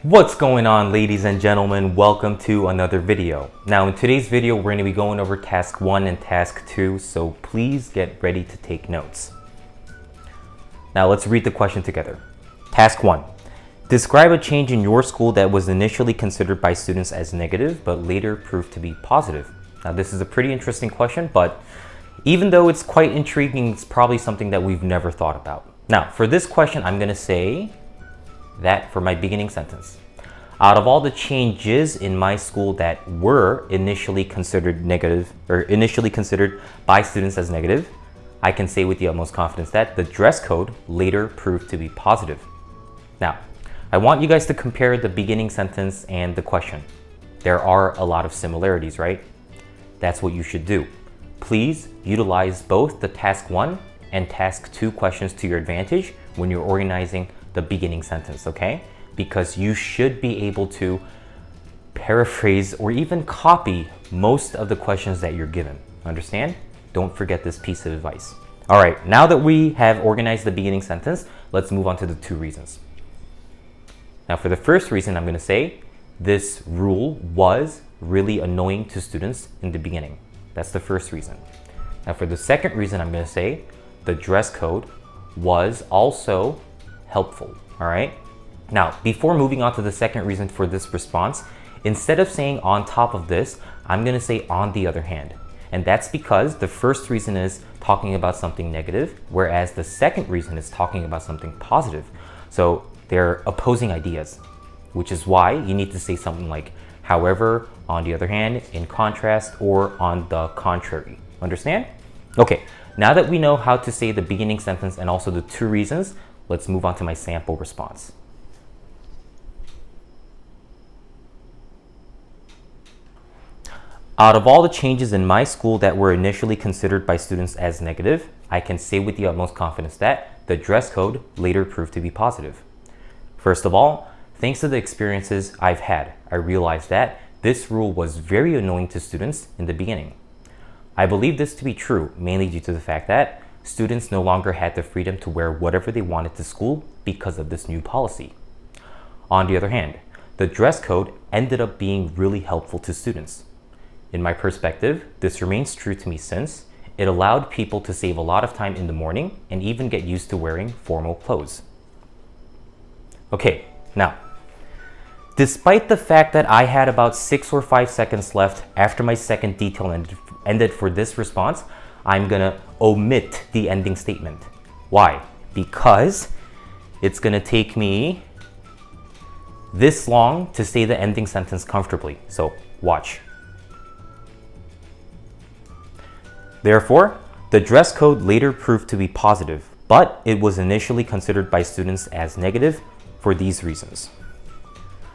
What's going on, ladies and gentlemen? Welcome to another video. Now in today's video, we're going to be going over task 1 and task 2, so please get ready to take notes. Now let's read the question together. Task 1. Describe a change in your school that was initially considered by students as negative, but later proved to be positive. Now this is a pretty interesting question, but even though it's quite intriguing, it's probably something that we've never thought about. Now for this question, I'm going to say that for my beginning sentence. Out of all the changes in my school that were initially considered negative, or initially considered by students as negative, I can say with the utmost confidence that the dress code later proved to be positive. Now, I want you guys to compare the beginning sentence and the question. There are a lot of similarities, right? That's what you should do. Please utilize both the task 1 and task 2 questions to your advantage when you're organizing the beginning sentence, okay? Because you should be able to paraphrase or even copy most of the questions that you're given. Understand? Don't forget this piece of advice. All right, now that we have organized the beginning sentence, let's move on to the 2 reasons. Now for the first reason, I'm going to say this rule was really annoying to students in the beginning. That's the first reason. Now for the second reason, I'm going to say the dress code was also helpful. All right. Now, before moving on to the second reason for this response, instead of saying on top of this, I'm going to say on the other hand. And that's because the first reason is talking about something negative, whereas the second reason is talking about something positive. So they're opposing ideas, which is why you need to say something like, however, on the other hand, in contrast, or on the contrary. Understand? Okay, now that we know how to say the beginning sentence and also the 2 reasons, let's move on to my sample response. Out of all the changes in my school that were initially considered by students as negative, I can say with the utmost confidence that the dress code later proved to be positive. First of all, thanks to the experiences I've had, I realized that this rule was very annoying to students in the beginning. I believe this to be true, mainly due to the fact that students no longer had the freedom to wear whatever they wanted to school because of this new policy. On the other hand, the dress code ended up being really helpful to students. In my perspective, this remains true to me since it allowed people to save a lot of time in the morning and even get used to wearing formal clothes. Okay, now, despite the fact that I had about 6 or 5 seconds left after my second detail ended for this response, I'm gonna omit the ending statement. Why? Because it's gonna take me this long to say the ending sentence comfortably. So watch. Therefore, the dress code later proved to be positive, but it was initially considered by students as negative for these reasons.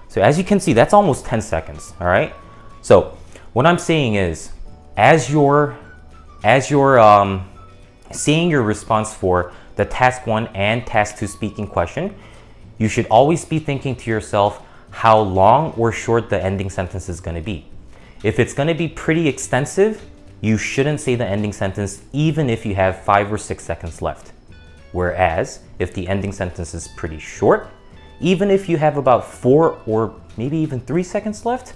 So as you can see, that's almost 10 seconds, all right? So what I'm saying is, as you're seeing your response for the task 1 and task 2 speaking question, you should always be thinking to yourself how long or short the ending sentence is going to be. If it's going to be pretty extensive, you shouldn't say the ending sentence even if you have 5 or 6 seconds left. Whereas if the ending sentence is pretty short, even if you have about 4 or maybe even 3 seconds left,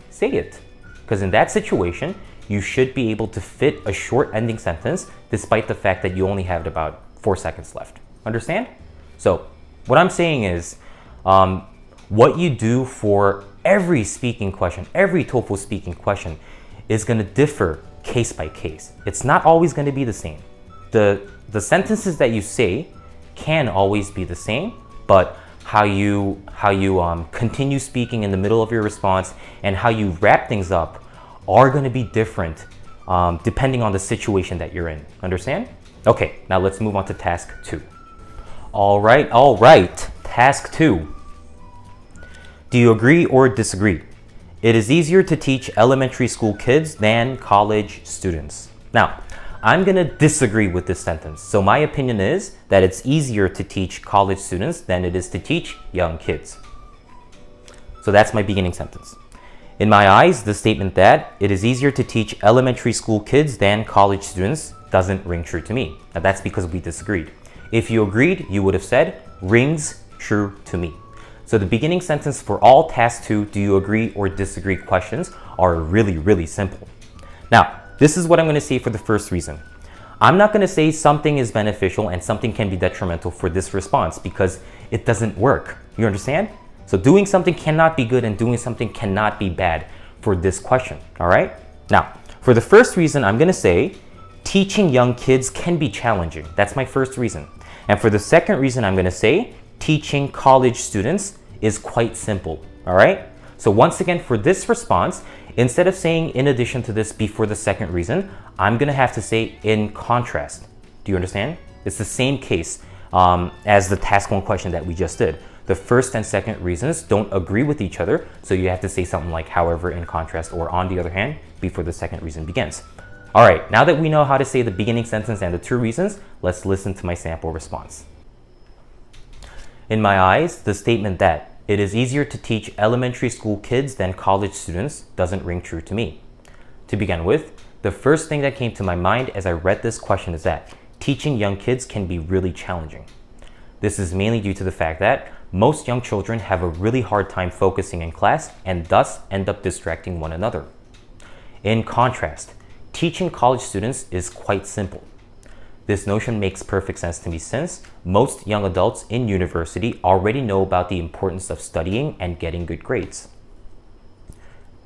say it. Because in that situation, you should be able to fit a short ending sentence despite the fact that you only have about 4 seconds left. Understand? So what I'm saying is, what you do for every speaking question, every TOEFL speaking question is going to differ case by case. It's not always going to be the same. The sentences that you say can always be the same, but how you continue speaking in the middle of your response and how you wrap things up are going to be different depending on the situation that you're in. Understand? Okay, now let's move on to task 2. All right. Task 2. Do you agree or disagree? It is easier to teach elementary school kids than college students. Now, I'm going to disagree with this sentence. So my opinion is that it's easier to teach college students than it is to teach young kids. So that's my beginning sentence. In my eyes, the statement that it is easier to teach elementary school kids than college students doesn't ring true to me. Now that's because we disagreed. If you agreed, you would have said rings true to me. So the beginning sentence for all task 2, do you agree or disagree questions are really, really simple. Now, this is what I'm going to say for the first reason. I'm not going to say something is beneficial and something can be detrimental for this response because it doesn't work. You understand? So doing something cannot be good and doing something cannot be bad for this question. All right? Now, for the first reason, I'm going to say teaching young kids can be challenging. That's my first reason. And for the second reason, I'm going to say teaching college students is quite simple. All right? So once again, for this response, instead of saying in addition to this before the second reason, I'm going to have to say in contrast. Do you understand? It's the same case as the task 1 question that we just did. The first and second reasons don't agree with each other, so you have to say something like however, in contrast, or on the other hand, before the second reason begins. All right, now that we know how to say the beginning sentence and the 2 reasons, let's listen to my sample response. In my eyes, the statement that it is easier to teach elementary school kids than college students doesn't ring true to me. To begin with, the first thing that came to my mind as I read this question is that teaching young kids can be really challenging. This is mainly due to the fact that most young children have a really hard time focusing in class and thus end up distracting one another. In contrast, teaching college students is quite simple. This notion makes perfect sense to me since most young adults in university already know about the importance of studying and getting good grades.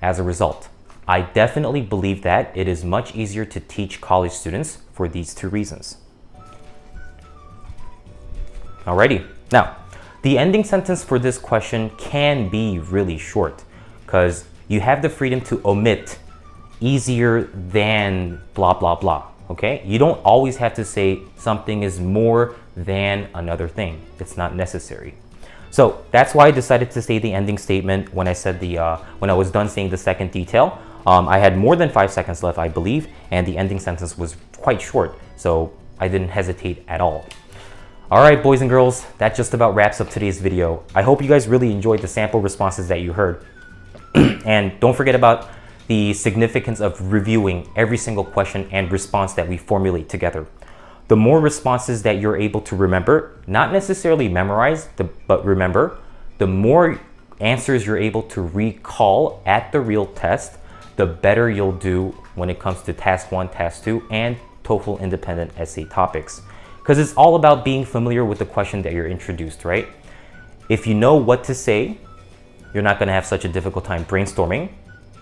As a result, I definitely believe that it is much easier to teach college students for these 2 reasons. Alrighty, now, the ending sentence for this question can be really short because you have the freedom to omit easier than blah, blah, blah. Okay, you don't always have to say something is more than another thing. It's not necessary. So that's why I decided to say the ending statement when I said when I was done saying the second detail. I had more than 5 seconds left, I believe, and the ending sentence was quite short, so I didn't hesitate at all. All right, boys and girls, that just about wraps up today's video. I hope you guys really enjoyed the sample responses that you heard. And don't forget about the significance of reviewing every single question and response that we formulate together. The more responses that you're able to remember, not necessarily memorize, but remember, the more answers you're able to recall at the real test, the better you'll do when it comes to task 1, task 2, and TOEFL independent essay topics. Because it's all about being familiar with the question that you're introduced, right? If you know what to say, you're not gonna have such a difficult time brainstorming,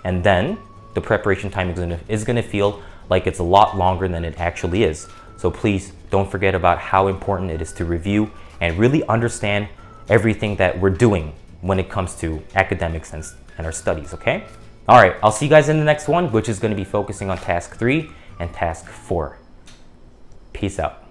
and then the preparation time is gonna feel like it's a lot longer than it actually is. So please don't forget about how important it is to review and really understand everything that we're doing when it comes to academics and our studies, okay? All right, I'll see you guys in the next one, which is gonna be focusing on task 3 and task 4. Peace out.